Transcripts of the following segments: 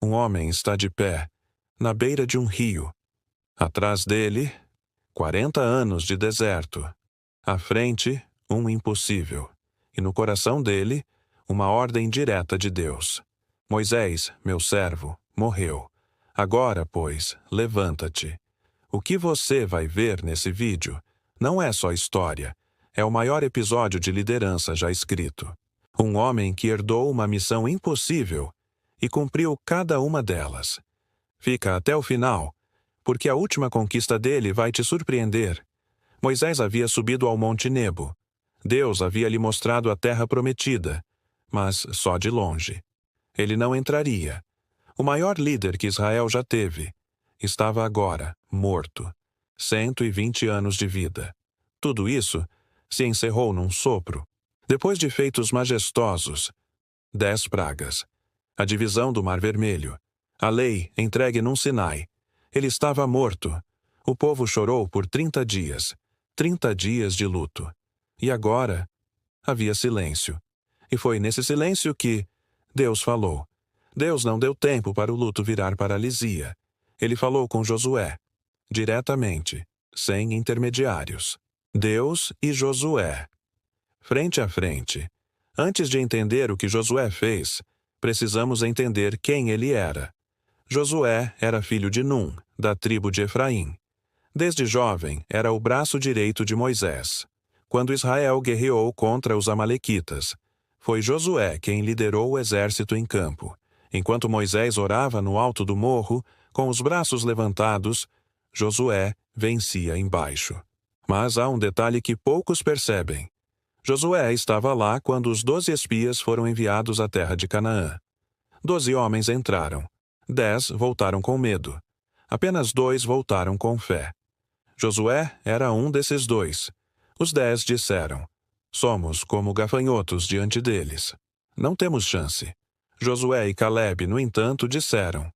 Um homem está de pé, na beira de um rio. Atrás dele, 40 anos de deserto. À frente, um impossível. E no coração dele, uma ordem direta de Deus. Moisés, meu servo, morreu. Agora, pois, levanta-te. O que você vai ver nesse vídeo não é só história, é o maior episódio de liderança já escrito. Um homem que herdou uma missão impossível e cumpriu cada uma delas. Fica até o final, porque a última conquista dele vai te surpreender. Moisés havia subido ao Monte Nebo. Deus havia lhe mostrado a terra prometida, mas só de longe. Ele não entraria. O maior líder que Israel já teve estava agora morto. 120 anos de vida. Tudo isso se encerrou num sopro. Depois de feitos majestosos, 10 pragas, a divisão do Mar Vermelho, a lei entregue num Sinai. Ele estava morto. O povo chorou por 30 dias. 30 dias de luto. E agora havia silêncio. E foi nesse silêncio que Deus falou. Deus não deu tempo para o luto virar paralisia. Ele falou com Josué, diretamente, sem intermediários. Deus e Josué. Frente a frente. Antes de entender o que Josué fez, precisamos entender quem ele era. Josué era filho de Num, da tribo de Efraim. Desde jovem, era o braço direito de Moisés. Quando Israel guerreou contra os amalequitas, foi Josué quem liderou o exército em campo. Enquanto Moisés orava no alto do morro, com os braços levantados, Josué vencia embaixo. Mas há um detalhe que poucos percebem. Josué estava lá quando os 12 espias foram enviados à terra de Canaã. 12 homens entraram. 10 voltaram com medo. Apenas 2 voltaram com fé. Josué era um desses 2. Os 10 disseram: somos como gafanhotos diante deles. Não temos chance. Josué e Calebe, no entanto, disseram: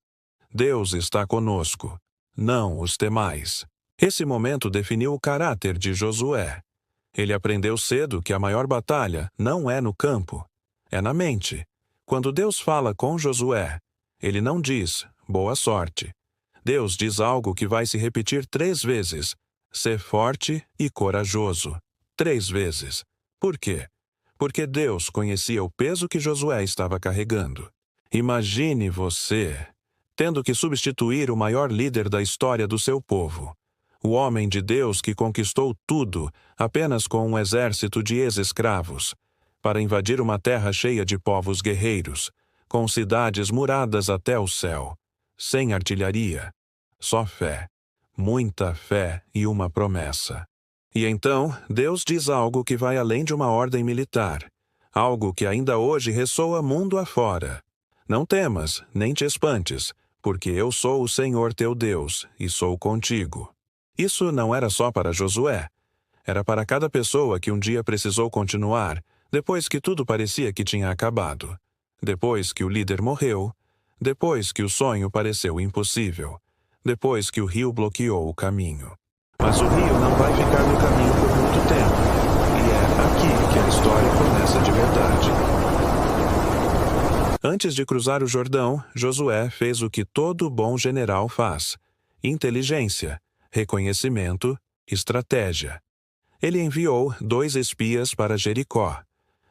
Deus está conosco. Não os temais. Esse momento definiu o caráter de Josué. Ele aprendeu cedo que a maior batalha não é no campo, é na mente. Quando Deus fala com Josué, ele não diz, boa sorte. Deus diz algo que vai se repetir 3 vezes. Ser forte e corajoso. 3 vezes. Por quê? Porque Deus conhecia o peso que Josué estava carregando. Imagine você tendo que substituir o maior líder da história do seu povo. O homem de Deus que conquistou tudo apenas com um exército de ex-escravos, para invadir uma terra cheia de povos guerreiros, com cidades muradas até o céu, sem artilharia, só fé, muita fé e uma promessa. E então, Deus diz algo que vai além de uma ordem militar, algo que ainda hoje ressoa mundo afora. Não temas, nem te espantes, porque eu sou o Senhor teu Deus, e sou contigo. Isso não era só para Josué. Era para cada pessoa que um dia precisou continuar, depois que tudo parecia que tinha acabado. Depois que o líder morreu. Depois que o sonho pareceu impossível. Depois que o rio bloqueou o caminho. Mas o rio não vai ficar no caminho por muito tempo. E é aqui que a história começa de verdade. Antes de cruzar o Jordão, Josué fez o que todo bom general faz: inteligência, reconhecimento, estratégia. Ele enviou 2 espias para Jericó.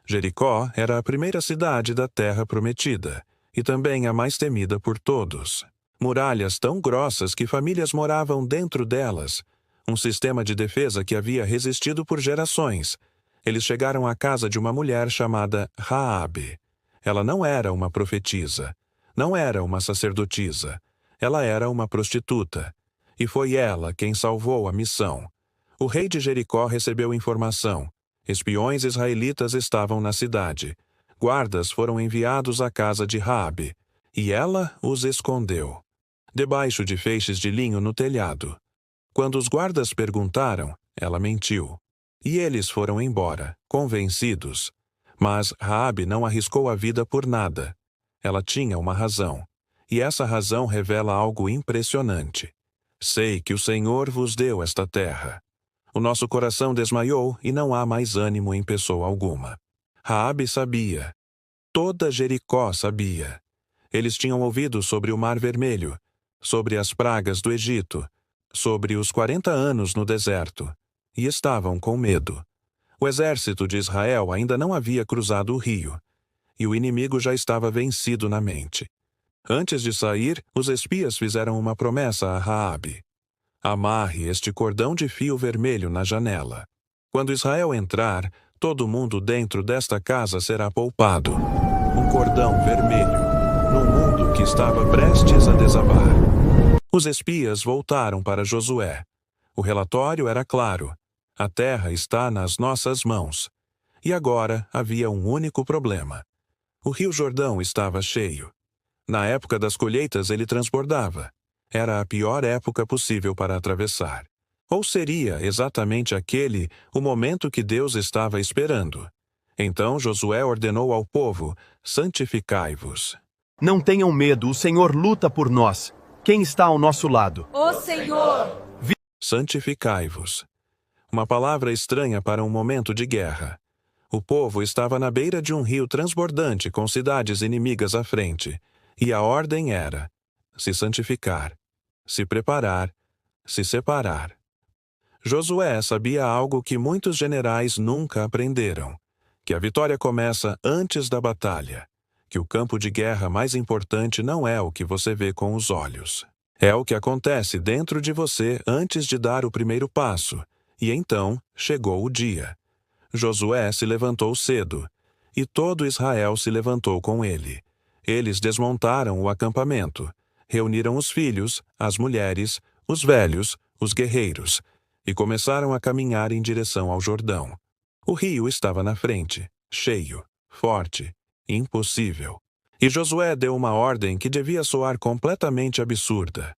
Jericó era a primeira cidade da Terra Prometida, e também a mais temida por todos. Muralhas tão grossas que famílias moravam dentro delas. Um sistema de defesa que havia resistido por gerações. Eles chegaram à casa de uma mulher chamada Raabe. Ela não era uma profetisa, não era uma sacerdotisa. Ela era uma prostituta. E foi ela quem salvou a missão. O rei de Jericó recebeu informação. Espiões israelitas estavam na cidade. Guardas foram enviados à casa de Raabe, e ela os escondeu, debaixo de feixes de linho no telhado. Quando os guardas perguntaram, ela mentiu. E eles foram embora, convencidos. Mas Raabe não arriscou a vida por nada. Ela tinha uma razão. E essa razão revela algo impressionante. Sei que o Senhor vos deu esta terra. O nosso coração desmaiou e não há mais ânimo em pessoa alguma. Raabe sabia. Toda Jericó sabia. Eles tinham ouvido sobre o Mar Vermelho, sobre as pragas do Egito, sobre os 40 anos no deserto, e estavam com medo. O exército de Israel ainda não havia cruzado o rio, e o inimigo já estava vencido na mente. Antes de sair, os espias fizeram uma promessa a Raabe: amarre este cordão de fio vermelho na janela. Quando Israel entrar, todo mundo dentro desta casa será poupado. Um cordão vermelho, num mundo que estava prestes a desabar. Os espias voltaram para Josué. O relatório era claro: a terra está nas nossas mãos. E agora havia um único problema. O rio Jordão estava cheio. Na época das colheitas ele transbordava. Era a pior época possível para atravessar. Ou seria exatamente aquele o momento que Deus estava esperando? Então Josué ordenou ao povo: santificai-vos. Não tenham medo, o Senhor luta por nós. Quem está ao nosso lado? O Senhor! Santificai-vos. Uma palavra estranha para um momento de guerra. O povo estava na beira de um rio transbordante com cidades inimigas à frente, e a ordem era: se santificar, se preparar, se separar. Josué sabia algo que muitos generais nunca aprenderam: que a vitória começa antes da batalha, que o campo de guerra mais importante não é o que você vê com os olhos. É o que acontece dentro de você antes de dar o primeiro passo, e então chegou o dia. Josué se levantou cedo, e todo Israel se levantou com ele. Eles desmontaram o acampamento, reuniram os filhos, as mulheres, os velhos, os guerreiros, e começaram a caminhar em direção ao Jordão. O rio estava na frente, cheio, forte, impossível. E Josué deu uma ordem que devia soar completamente absurda.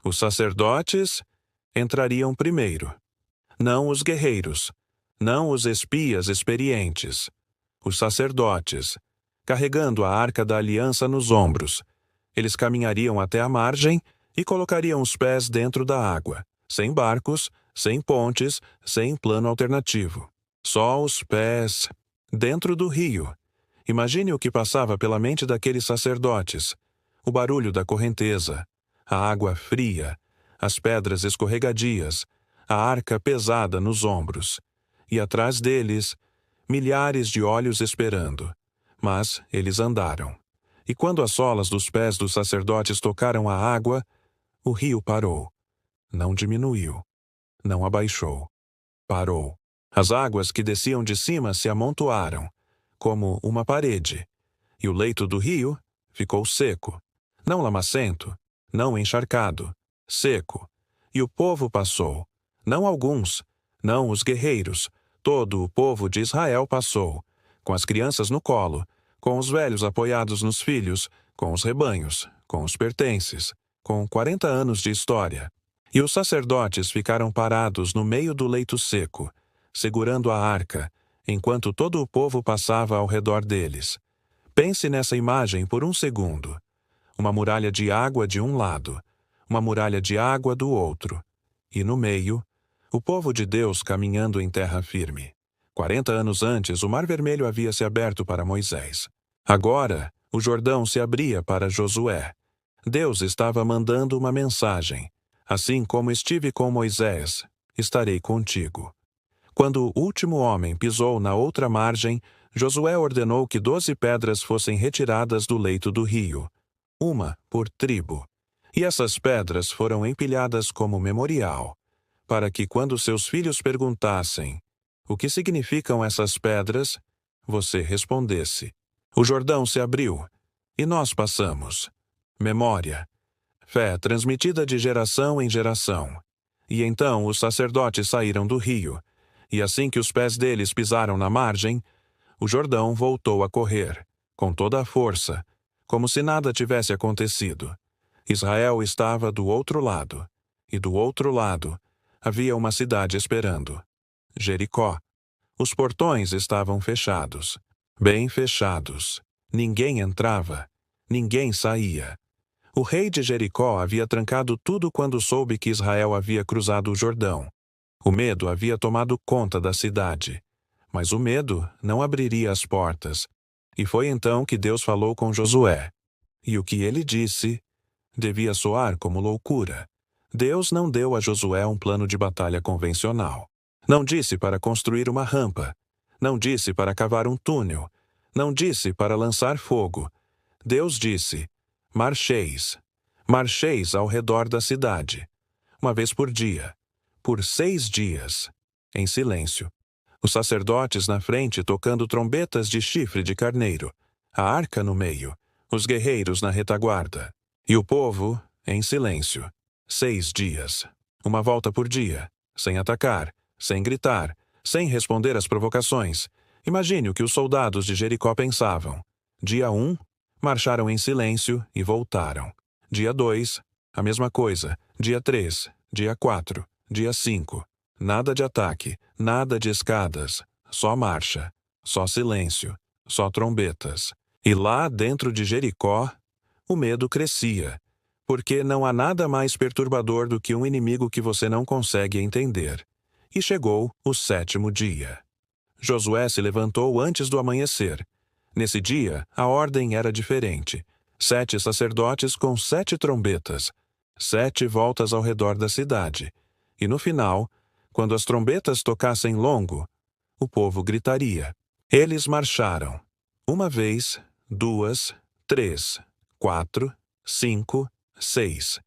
Os sacerdotes entrariam primeiro. Não os guerreiros, não os espias experientes. Os sacerdotes, carregando a arca da aliança nos ombros. Eles caminhariam até a margem e colocariam os pés dentro da água, sem barcos, sem pontes, sem plano alternativo. Só os pés dentro do rio. Imagine o que passava pela mente daqueles sacerdotes: o barulho da correnteza, a água fria, as pedras escorregadias, a arca pesada nos ombros, e atrás deles, milhares de olhos esperando. Mas eles andaram. E quando as solas dos pés dos sacerdotes tocaram a água, o rio parou. Não diminuiu. Não abaixou. Parou. As águas que desciam de cima se amontoaram, como uma parede, e o leito do rio ficou seco. Não lamacento, não encharcado, seco. E o povo passou. Não alguns, não os guerreiros. Todo o povo de Israel passou, com as crianças no colo, com os velhos apoiados nos filhos, com os rebanhos, com os pertences, com 40 anos de história. E os sacerdotes ficaram parados no meio do leito seco, segurando a arca, enquanto todo o povo passava ao redor deles. Pense nessa imagem por um segundo. Uma muralha de água de um lado, uma muralha de água do outro, e no meio, o povo de Deus caminhando em terra firme. 40 anos antes, o Mar Vermelho havia se aberto para Moisés. Agora, o Jordão se abria para Josué. Deus estava mandando uma mensagem: assim como estive com Moisés, estarei contigo. Quando o último homem pisou na outra margem, Josué ordenou que 12 pedras fossem retiradas do leito do rio, uma por tribo. E essas pedras foram empilhadas como memorial, para que quando seus filhos perguntassem: o que significam essas pedras? Você respondesse: o Jordão se abriu, e nós passamos. Memória. Fé transmitida de geração em geração. E então os sacerdotes saíram do rio, e assim que os pés deles pisaram na margem, o Jordão voltou a correr, com toda a força, como se nada tivesse acontecido. Israel estava do outro lado, e do outro lado havia uma cidade esperando: Jericó. Os portões estavam fechados, bem fechados. Ninguém entrava, ninguém saía. O rei de Jericó havia trancado tudo quando soube que Israel havia cruzado o Jordão. O medo havia tomado conta da cidade. Mas o medo não abriria as portas. E foi então que Deus falou com Josué: E o que ele disse devia soar como loucura. Deus não deu a Josué um plano de batalha convencional. Não disse para construir uma rampa. Não disse para cavar um túnel. Não disse para lançar fogo. Deus disse: marcheis. Marcheis ao redor da cidade. Uma vez por dia. Por 6 dias. Em silêncio. Os sacerdotes na frente tocando trombetas de chifre de carneiro. A arca no meio. Os guerreiros na retaguarda. E o povo em silêncio. 6 dias. Uma volta por dia. Sem atacar. Sem gritar. Sem responder às provocações. Imagine o que os soldados de Jericó pensavam. Dia 1, marcharam em silêncio e voltaram. Dia 2, a mesma coisa. Dia 3, dia 4, dia 5. Nada de ataque, nada de escadas. Só marcha. Só silêncio. Só trombetas. E lá dentro de Jericó, o medo crescia. Porque não há nada mais perturbador do que um inimigo que você não consegue entender. E chegou o 7º dia. Josué se levantou antes do amanhecer. Nesse dia, a ordem era diferente. 7 sacerdotes com 7 trombetas. 7 voltas ao redor da cidade. E no final, quando as trombetas tocassem longo, o povo gritaria. Eles marcharam. 1 vez, 2, 3, 4, 5, 6.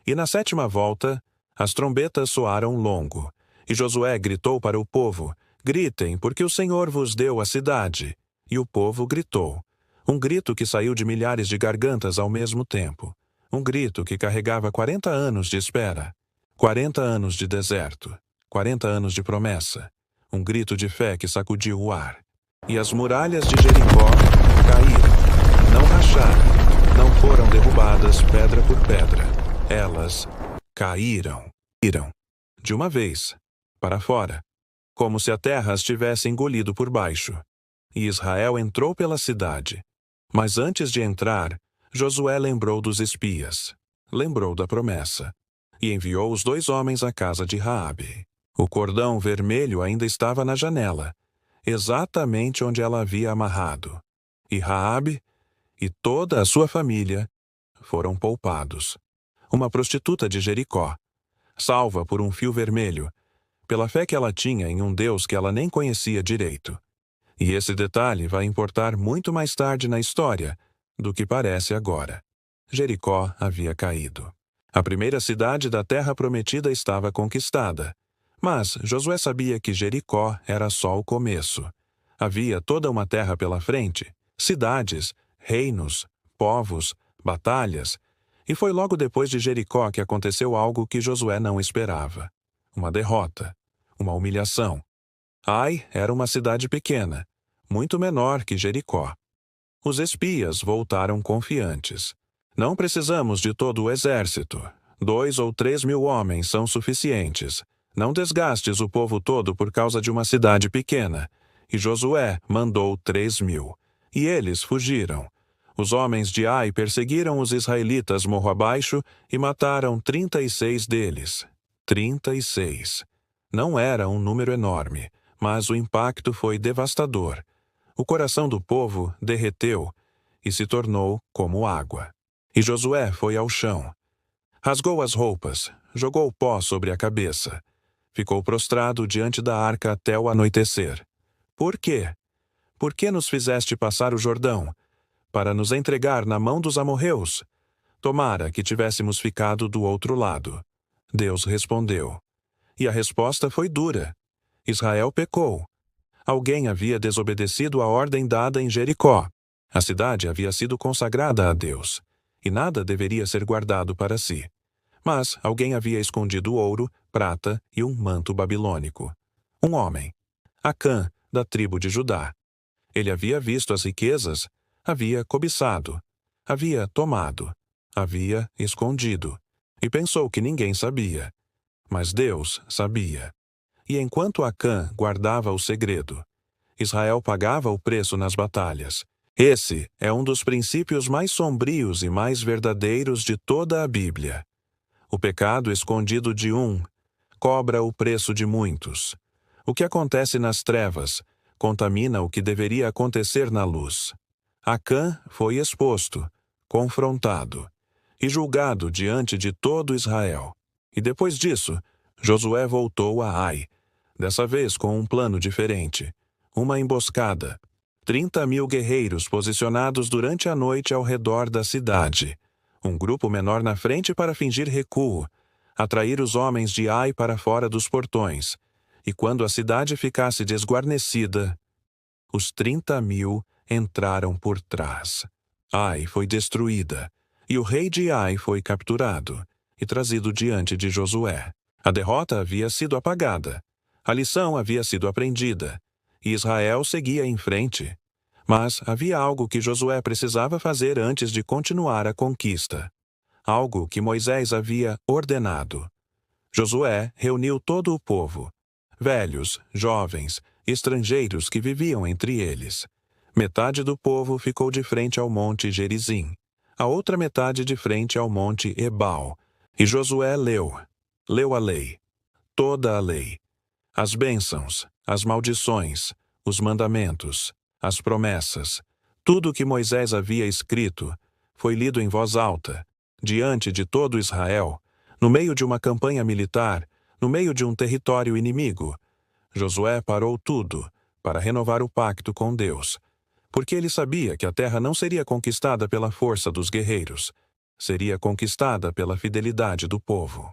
E na 7ª volta, as trombetas soaram longo. E Josué gritou para o povo: gritem, porque o Senhor vos deu a cidade. E o povo gritou. Um grito que saiu de milhares de gargantas ao mesmo tempo. Um grito que carregava 40 anos de espera. 40 anos de deserto. 40 anos de promessa. Um grito de fé que sacudiu o ar. E as muralhas de Jericó caíram. Não racharam. Não foram derrubadas pedra por pedra. Elas caíram. De uma vez. Para fora. Como se a terra as tivesse engolido por baixo. E Israel entrou pela cidade. Mas antes de entrar, Josué lembrou dos espias. Lembrou da promessa. E enviou os 2 homens à casa de Raabe. O cordão vermelho ainda estava na janela, exatamente onde ela havia amarrado. E Raabe e toda a sua família foram poupados. Uma prostituta de Jericó, salva por um fio vermelho, pela fé que ela tinha em um Deus que ela nem conhecia direito. E esse detalhe vai importar muito mais tarde na história do que parece agora. Jericó havia caído. A primeira cidade da terra prometida estava conquistada. Mas Josué sabia que Jericó era só o começo. Havia toda uma terra pela frente, cidades, reinos, povos, batalhas, e foi logo depois de Jericó que aconteceu algo que Josué não esperava. Uma derrota. Uma humilhação. Ai era uma cidade pequena, muito menor que Jericó. Os espias voltaram confiantes. Não precisamos de todo o exército. 2 ou 3 mil homens são suficientes. Não desgastes o povo todo por causa de uma cidade pequena. E Josué mandou 3 mil. E eles fugiram. Os homens de Ai perseguiram os israelitas morro abaixo e mataram 36 deles. 36. Não era um número enorme, mas o impacto foi devastador. O coração do povo derreteu e se tornou como água. E Josué foi ao chão. Rasgou as roupas, jogou pó sobre a cabeça. Ficou prostrado diante da arca até o anoitecer. Por quê? Por que nos fizeste passar o Jordão? Para nos entregar na mão dos amorreus? Tomara que tivéssemos ficado do outro lado. Deus respondeu. E a resposta foi dura. Israel pecou. Alguém havia desobedecido a ordem dada em Jericó. A cidade havia sido consagrada a Deus, e nada deveria ser guardado para si. Mas alguém havia escondido ouro, prata e um manto babilônico. Um homem, Acã, da tribo de Judá. Ele havia visto as riquezas, havia cobiçado, havia tomado, havia escondido, e pensou que ninguém sabia. Mas Deus sabia. E enquanto Acã guardava o segredo, Israel pagava o preço nas batalhas. Esse é um dos princípios mais sombrios e mais verdadeiros de toda a Bíblia. O pecado escondido de um cobra o preço de muitos. O que acontece nas trevas contamina o que deveria acontecer na luz. Acã foi exposto, confrontado e julgado diante de todo Israel. E depois disso, Josué voltou a Ai, dessa vez com um plano diferente, uma emboscada. 30.000 guerreiros posicionados durante a noite ao redor da cidade. Um grupo menor na frente para fingir recuo, atrair os homens de Ai para fora dos portões. E quando a cidade ficasse desguarnecida, os 30.000 entraram por trás. Ai foi destruída, e o rei de Ai foi capturado e trazido diante de Josué. A derrota havia sido apagada, a lição havia sido aprendida, e Israel seguia em frente. Mas havia algo que Josué precisava fazer antes de continuar a conquista. Algo que Moisés havia ordenado. Josué reuniu todo o povo, velhos, jovens, estrangeiros que viviam entre eles. Metade do povo ficou de frente ao monte Gerizim, a outra metade de frente ao monte Ebal. E Josué leu a lei, toda a lei, as bênçãos, as maldições, os mandamentos, as promessas, tudo o que Moisés havia escrito, foi lido em voz alta, diante de todo Israel, no meio de uma campanha militar, no meio de um território inimigo. Josué parou tudo para renovar o pacto com Deus, porque ele sabia que a terra não seria conquistada pela força dos guerreiros, seria conquistada pela fidelidade do povo.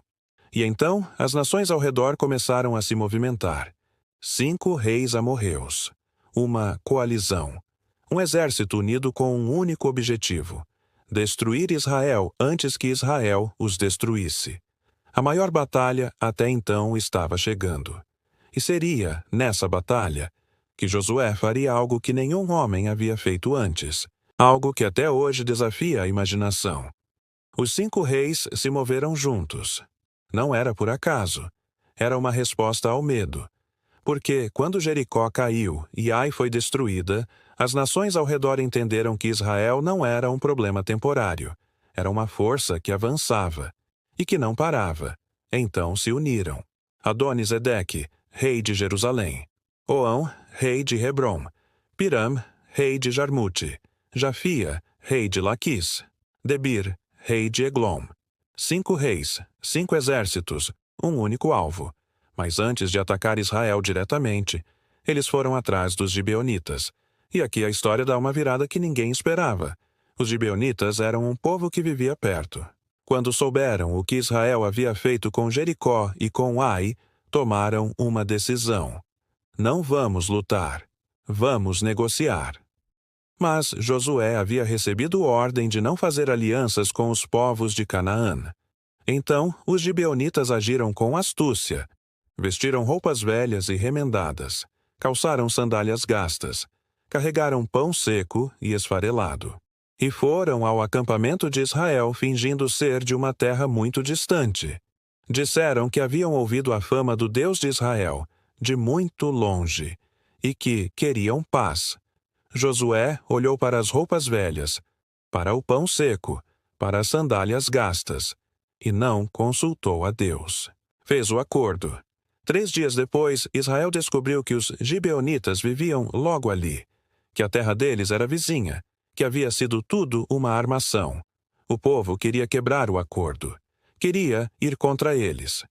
E então as nações ao redor começaram a se movimentar. 5 reis amorreus, uma coalizão, um exército unido com um único objetivo: destruir Israel antes que Israel os destruísse. A maior batalha até então estava chegando. E seria, nessa batalha, que Josué faria algo que nenhum homem havia feito antes, algo que até hoje desafia a imaginação. Os 5 reis se moveram juntos. Não era por acaso. Era uma resposta ao medo. Porque, quando Jericó caiu e Ai foi destruída, as nações ao redor entenderam que Israel não era um problema temporário. Era uma força que avançava e que não parava. Então se uniram. Adoni-Zedeque, rei de Jerusalém. Oão, rei de Hebrom. Piram, rei de Jarmute. Jafia, rei de Laquis. Debir, rei de Eglon. 5 reis, 5 exércitos, um único alvo. Mas antes de atacar Israel diretamente, eles foram atrás dos gibeonitas. E aqui a história dá uma virada que ninguém esperava. Os gibeonitas eram um povo que vivia perto. Quando souberam o que Israel havia feito com Jericó e com Ai, tomaram uma decisão. Não vamos lutar, vamos negociar. Mas Josué havia recebido ordem de não fazer alianças com os povos de Canaã. Então, os gibeonitas agiram com astúcia. Vestiram roupas velhas e remendadas, calçaram sandálias gastas, carregaram pão seco e esfarelado. E foram ao acampamento de Israel fingindo ser de uma terra muito distante. Disseram que haviam ouvido a fama do Deus de Israel, de muito longe, e que queriam paz. Josué olhou para as roupas velhas, para o pão seco, para as sandálias gastas, e não consultou a Deus. Fez o acordo. 3 dias depois, Israel descobriu que os gibeonitas viviam logo ali, que a terra deles era vizinha, que havia sido tudo uma armação. O povo queria quebrar o acordo. Queria ir contra eles.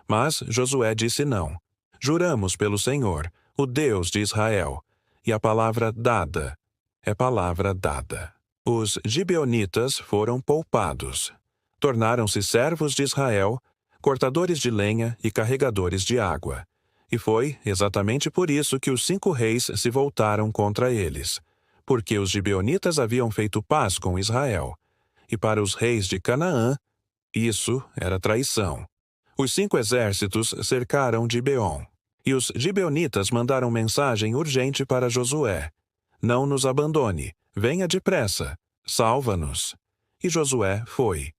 Mas Josué disse não. Juramos pelo Senhor, o Deus de Israel, e a palavra dada é palavra dada. Os gibeonitas foram poupados. Tornaram-se servos de Israel, cortadores de lenha e carregadores de água. E foi exatamente por isso que os 5 reis se voltaram contra eles, porque os gibeonitas haviam feito paz com Israel. E para os reis de Canaã, isso era traição. Os 5 exércitos cercaram Gibeon. E os gibeonitas mandaram mensagem urgente para Josué: não nos abandone, venha depressa, salva-nos. E Josué foi.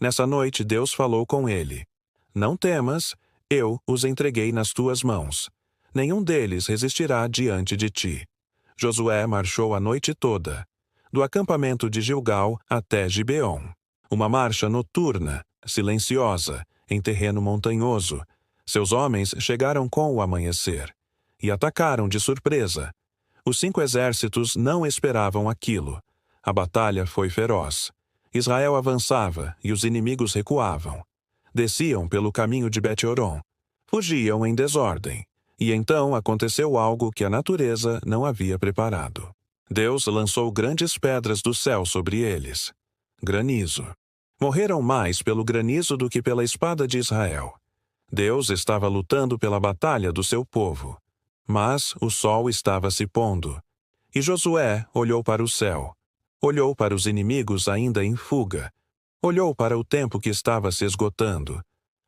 Nessa noite Deus falou com ele: não temas, eu os entreguei nas tuas mãos. Nenhum deles resistirá diante de ti. Josué marchou a noite toda, do acampamento de Gilgal até Gibeon. Uma marcha noturna, silenciosa, em terreno montanhoso. Seus homens chegaram com o amanhecer e atacaram de surpresa. Os 5 exércitos não esperavam aquilo. A batalha foi feroz. Israel avançava e os inimigos recuavam. Desciam pelo caminho de Bet-horon. Fugiam em desordem. E então aconteceu algo que a natureza não havia preparado. Deus lançou grandes pedras do céu sobre eles. Granizo. Morreram mais pelo granizo do que pela espada de Israel. Deus estava lutando pela batalha do seu povo. Mas o sol estava se pondo. E Josué olhou para o céu. Olhou para os inimigos ainda em fuga. Olhou para o tempo que estava se esgotando.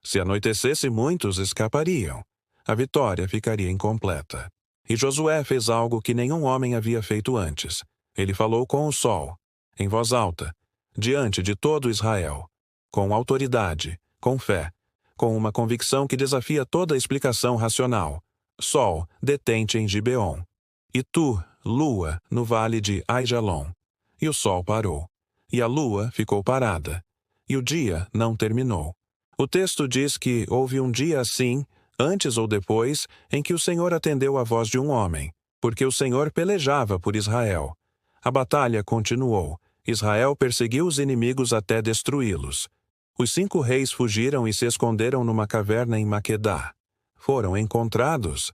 Se anoitecesse, muitos escapariam. A vitória ficaria incompleta. E Josué fez algo que nenhum homem havia feito antes. Ele falou com o sol, em voz alta, diante de todo Israel, com autoridade, com fé, com uma convicção que desafia toda explicação racional. Sol, detente em Gibeon. E tu, lua, no vale de Aijalon. E o sol parou. E a lua ficou parada. E o dia não terminou. O texto diz que houve um dia assim, antes ou depois, em que o Senhor atendeu à voz de um homem, porque o Senhor pelejava por Israel. A batalha continuou. Israel perseguiu os inimigos até destruí-los. Os 5 reis fugiram e se esconderam numa caverna em Maquedá. Foram encontrados.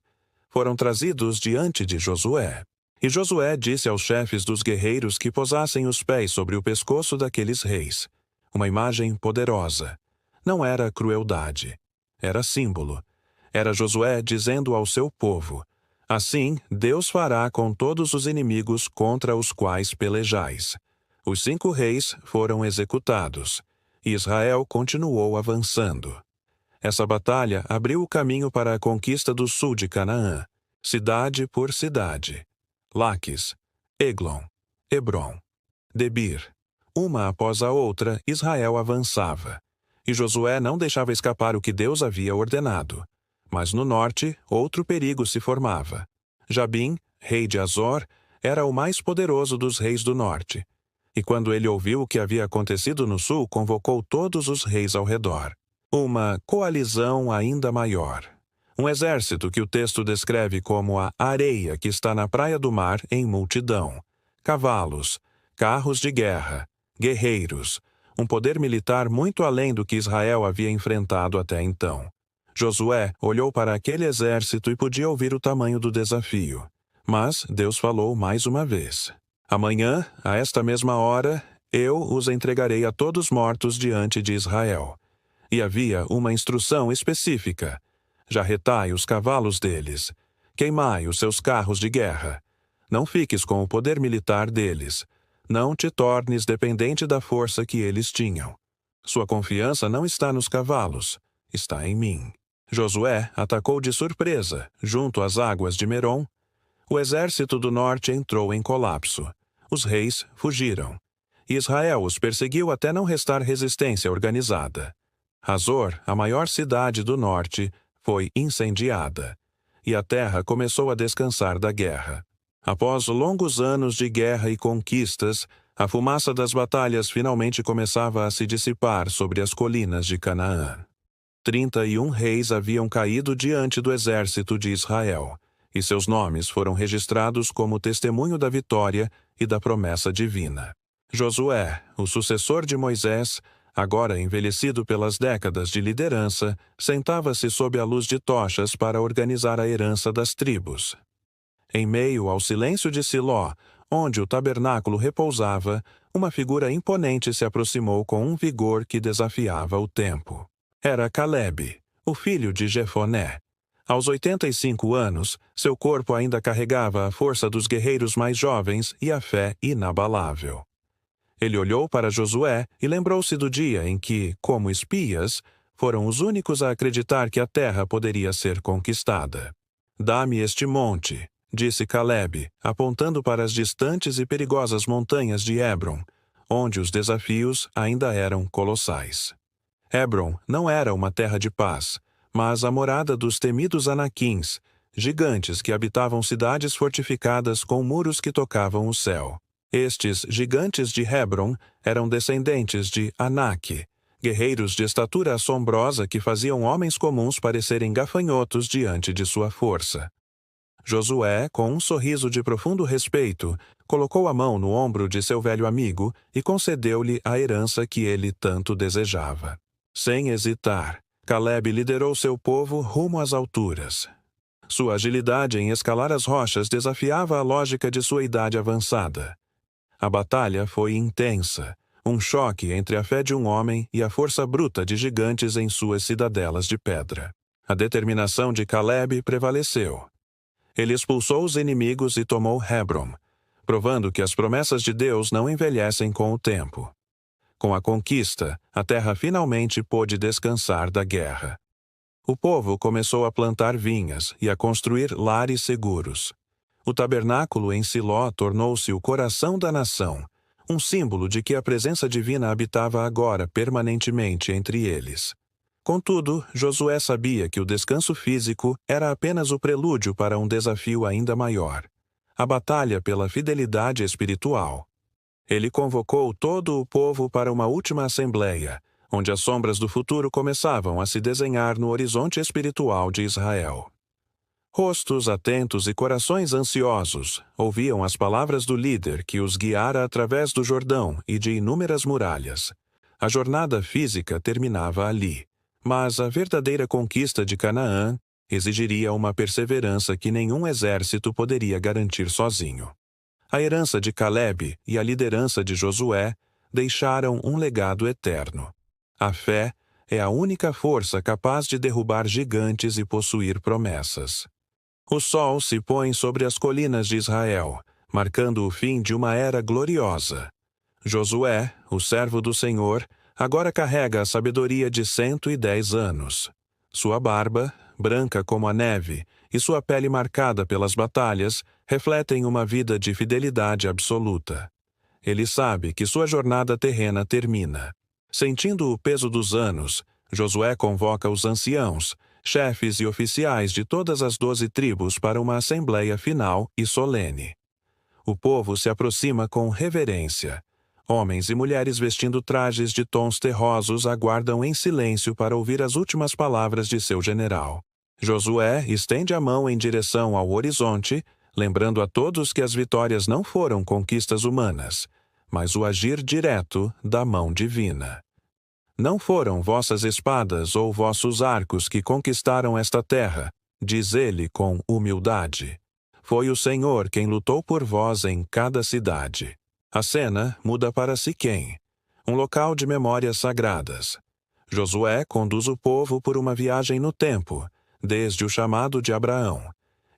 Foram trazidos diante de Josué. E Josué disse aos chefes dos guerreiros que posassem os pés sobre o pescoço daqueles reis. Uma imagem poderosa. Não era crueldade. Era símbolo. Era Josué dizendo ao seu povo: assim, Deus fará com todos os inimigos contra os quais pelejais. Os 5 reis foram executados. E Israel continuou avançando. Essa batalha abriu o caminho para a conquista do sul de Canaã, cidade por cidade. Laquis, Eglon, Hebron, Debir. Uma após a outra, Israel avançava. E Josué não deixava escapar o que Deus havia ordenado. Mas no norte, outro perigo se formava. Jabim, rei de Azor, era o mais poderoso dos reis do norte. E quando ele ouviu o que havia acontecido no sul, convocou todos os reis ao redor. Uma coalizão ainda maior. Um exército que o texto descreve como a areia que está na praia do mar em multidão. Cavalos, carros de guerra, guerreiros. Um poder militar muito além do que Israel havia enfrentado até então. Josué olhou para aquele exército e podia ouvir o tamanho do desafio. Mas Deus falou mais uma vez: amanhã, a esta mesma hora, eu os entregarei a todos mortos diante de Israel. E havia uma instrução específica: jarretai os cavalos deles, queimai os seus carros de guerra. Não fiques com o poder militar deles. Não te tornes dependente da força que eles tinham. Sua confiança não está nos cavalos, está em mim. Josué atacou de surpresa, junto às águas de Merom. O exército do norte entrou em colapso. Os reis fugiram. E Israel os perseguiu até não restar resistência organizada. Hazor, a maior cidade do norte, foi incendiada. E a terra começou a descansar da guerra. Após longos anos de guerra e conquistas, a fumaça das batalhas finalmente começava a se dissipar sobre as colinas de Canaã. 31 reis haviam caído diante do exército de Israel, e seus nomes foram registrados como testemunho da vitória e da promessa divina. Josué, o sucessor de Moisés, agora envelhecido pelas décadas de liderança, sentava-se sob a luz de tochas para organizar a herança das tribos. Em meio ao silêncio de Siló, onde o tabernáculo repousava, uma figura imponente se aproximou com um vigor que desafiava o tempo. Era Calebe, o filho de Jefoné. Aos 85 anos, seu corpo ainda carregava a força dos guerreiros mais jovens e a fé inabalável. Ele olhou para Josué e lembrou-se do dia em que, como espias, foram os únicos a acreditar que a terra poderia ser conquistada. "Dá-me este monte", disse Calebe, apontando para as distantes e perigosas montanhas de Hebron, onde os desafios ainda eram colossais. Hebron não era uma terra de paz, mas a morada dos temidos anaquins, gigantes que habitavam cidades fortificadas com muros que tocavam o céu. Estes gigantes de Hebron eram descendentes de Anak, guerreiros de estatura assombrosa que faziam homens comuns parecerem gafanhotos diante de sua força. Josué, com um sorriso de profundo respeito, colocou a mão no ombro de seu velho amigo e concedeu-lhe a herança que ele tanto desejava. Sem hesitar, Caleb liderou seu povo rumo às alturas. Sua agilidade em escalar as rochas desafiava a lógica de sua idade avançada. A batalha foi intensa, um choque entre a fé de um homem e a força bruta de gigantes em suas cidadelas de pedra. A determinação de Caleb prevaleceu. Ele expulsou os inimigos e tomou Hebron, provando que as promessas de Deus não envelhecem com o tempo. Com a conquista, a terra finalmente pôde descansar da guerra. O povo começou a plantar vinhas e a construir lares seguros. O tabernáculo em Siló tornou-se o coração da nação, um símbolo de que a presença divina habitava agora permanentemente entre eles. Contudo, Josué sabia que o descanso físico era apenas o prelúdio para um desafio ainda maior: a batalha pela fidelidade espiritual. Ele convocou todo o povo para uma última assembleia, onde as sombras do futuro começavam a se desenhar no horizonte espiritual de Israel. Rostos atentos e corações ansiosos ouviam as palavras do líder que os guiara através do Jordão e de inúmeras muralhas. A jornada física terminava ali, mas a verdadeira conquista de Canaã exigiria uma perseverança que nenhum exército poderia garantir sozinho. A herança de Caleb e a liderança de Josué deixaram um legado eterno. A fé é a única força capaz de derrubar gigantes e possuir promessas. O sol se põe sobre as colinas de Israel, marcando o fim de uma era gloriosa. Josué, o servo do Senhor, agora carrega a sabedoria de 110 anos. Sua barba, branca como a neve, e sua pele marcada pelas batalhas, refletem uma vida de fidelidade absoluta. Ele sabe que sua jornada terrena termina. Sentindo o peso dos anos, Josué convoca os anciãos, chefes e oficiais de todas as 12 tribos para uma assembleia final e solene. O povo se aproxima com reverência. Homens e mulheres vestindo trajes de tons terrosos aguardam em silêncio para ouvir as últimas palavras de seu general. Josué estende a mão em direção ao horizonte, lembrando a todos que as vitórias não foram conquistas humanas, mas o agir direto da mão divina. Não foram vossas espadas ou vossos arcos que conquistaram esta terra, diz ele com humildade. Foi o Senhor quem lutou por vós em cada cidade. A cena muda para Siquém, um local de memórias sagradas. Josué conduz o povo por uma viagem no tempo, desde o chamado de Abraão.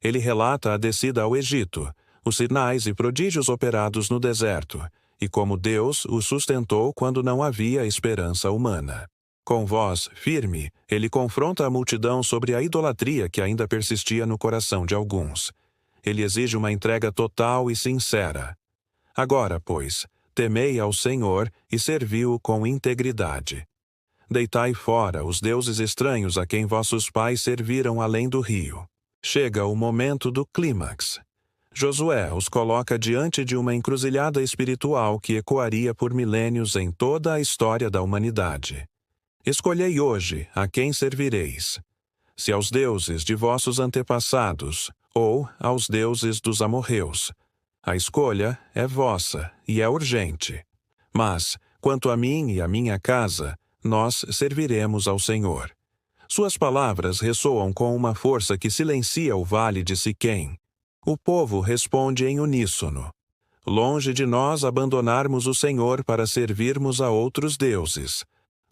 Ele relata a descida ao Egito, os sinais e prodígios operados no deserto, e como Deus o sustentou quando não havia esperança humana. Com voz firme, ele confronta a multidão sobre a idolatria que ainda persistia no coração de alguns. Ele exige uma entrega total e sincera. Agora, pois, temei ao Senhor e servi-o com integridade. Deitai fora os deuses estranhos a quem vossos pais serviram além do rio. Chega o momento do clímax. Josué os coloca diante de uma encruzilhada espiritual que ecoaria por milênios em toda a história da humanidade. Escolhei hoje a quem servireis. Se aos deuses de vossos antepassados, ou aos deuses dos amorreus. A escolha é vossa e é urgente. Mas, quanto a mim e a minha casa, nós serviremos ao Senhor. Suas palavras ressoam com uma força que silencia o vale de Siquém. O povo responde em uníssono. Longe de nós abandonarmos o Senhor para servirmos a outros deuses.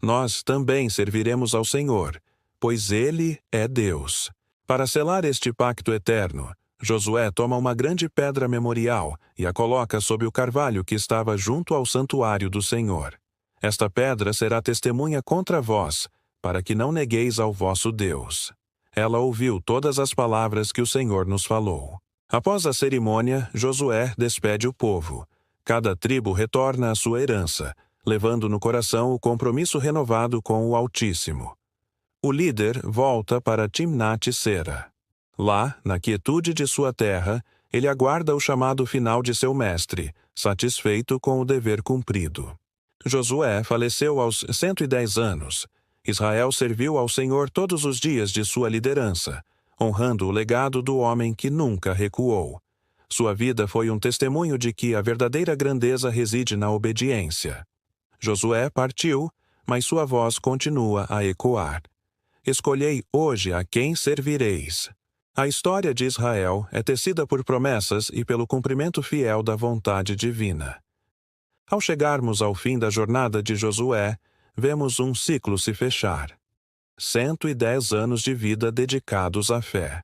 Nós também serviremos ao Senhor, pois Ele é Deus. Para selar este pacto eterno, Josué toma uma grande pedra memorial e a coloca sob o carvalho que estava junto ao santuário do Senhor. Esta pedra será testemunha contra vós, para que não negueis ao vosso Deus. Ela ouviu todas as palavras que o Senhor nos falou. Após a cerimônia, Josué despede o povo. Cada tribo retorna à sua herança, levando no coração o compromisso renovado com o Altíssimo. O líder volta para Timnat-Sera. Lá, na quietude de sua terra, ele aguarda o chamado final de seu mestre, satisfeito com o dever cumprido. Josué faleceu aos 110 anos. Israel serviu ao Senhor todos os dias de sua liderança, honrando o legado do homem que nunca recuou. Sua vida foi um testemunho de que a verdadeira grandeza reside na obediência. Josué partiu, mas sua voz continua a ecoar. Escolhei hoje a quem servireis. A história de Israel é tecida por promessas e pelo cumprimento fiel da vontade divina. Ao chegarmos ao fim da jornada de Josué, vemos um ciclo se fechar. 110 anos de vida dedicados à fé.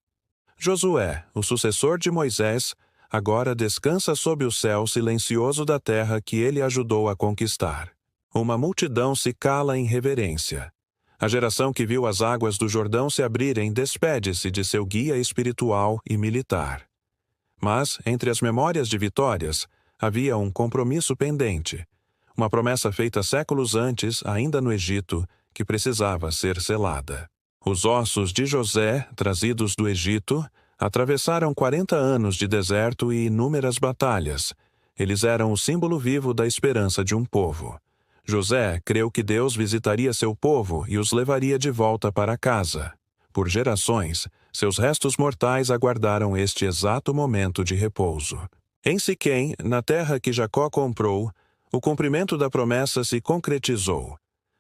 Josué, o sucessor de Moisés, agora descansa sob o céu silencioso da terra que ele ajudou a conquistar. Uma multidão se cala em reverência. A geração que viu as águas do Jordão se abrirem despede-se de seu guia espiritual e militar. Mas, entre as memórias de vitórias, havia um compromisso pendente, uma promessa feita séculos antes, ainda no Egito, que precisava ser selada. Os ossos de José, trazidos do Egito, atravessaram 40 anos de deserto e inúmeras batalhas. Eles eram o símbolo vivo da esperança de um povo. José creu que Deus visitaria seu povo e os levaria de volta para casa. Por gerações, seus restos mortais aguardaram este exato momento de repouso. Em Siquém, na terra que Jacó comprou, o cumprimento da promessa se concretizou.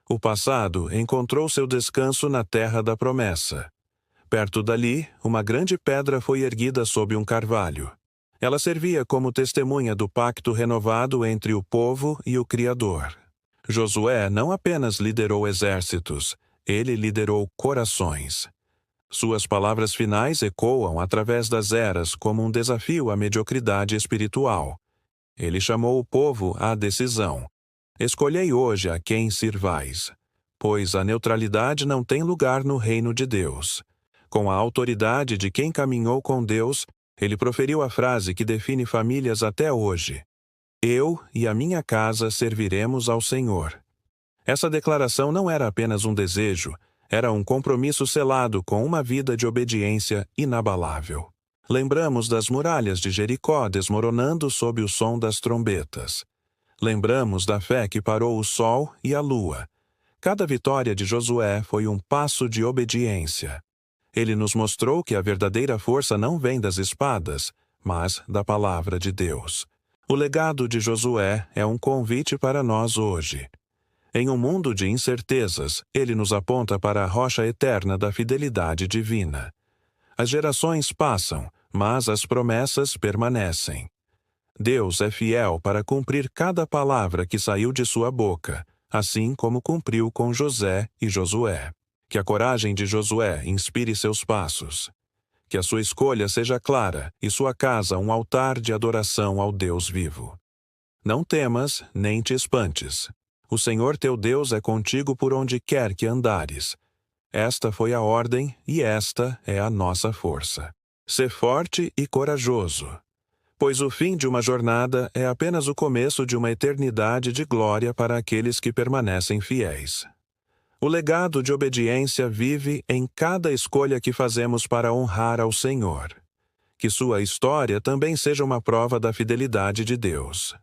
O passado encontrou seu descanso na terra da promessa. Perto dali, uma grande pedra foi erguida sob um carvalho. Ela servia como testemunha do pacto renovado entre o povo e o Criador. Josué não apenas liderou exércitos, ele liderou corações. Suas palavras finais ecoam através das eras como um desafio à mediocridade espiritual. Ele chamou o povo à decisão. Escolhei hoje a quem sirvais, pois a neutralidade não tem lugar no reino de Deus. Com a autoridade de quem caminhou com Deus, ele proferiu a frase que define famílias até hoje: Eu e a minha casa serviremos ao Senhor. Essa declaração não era apenas um desejo, era um compromisso selado com uma vida de obediência inabalável. Lembramos das muralhas de Jericó desmoronando sob o som das trombetas. Lembramos da fé que parou o sol e a lua. Cada vitória de Josué foi um passo de obediência. Ele nos mostrou que a verdadeira força não vem das espadas, mas da palavra de Deus. O legado de Josué é um convite para nós hoje. Em um mundo de incertezas, ele nos aponta para a rocha eterna da fidelidade divina. As gerações passam, mas as promessas permanecem. Deus é fiel para cumprir cada palavra que saiu de sua boca, assim como cumpriu com José e Josué. Que a coragem de Josué inspire seus passos. Que a sua escolha seja clara e sua casa um altar de adoração ao Deus vivo. Não temas, nem te espantes. O Senhor teu Deus é contigo por onde quer que andares. Esta foi a ordem e esta é a nossa força. Sê forte e corajoso, pois o fim de uma jornada é apenas o começo de uma eternidade de glória para aqueles que permanecem fiéis. O legado de obediência vive em cada escolha que fazemos para honrar ao Senhor. Que sua história também seja uma prova da fidelidade de Deus.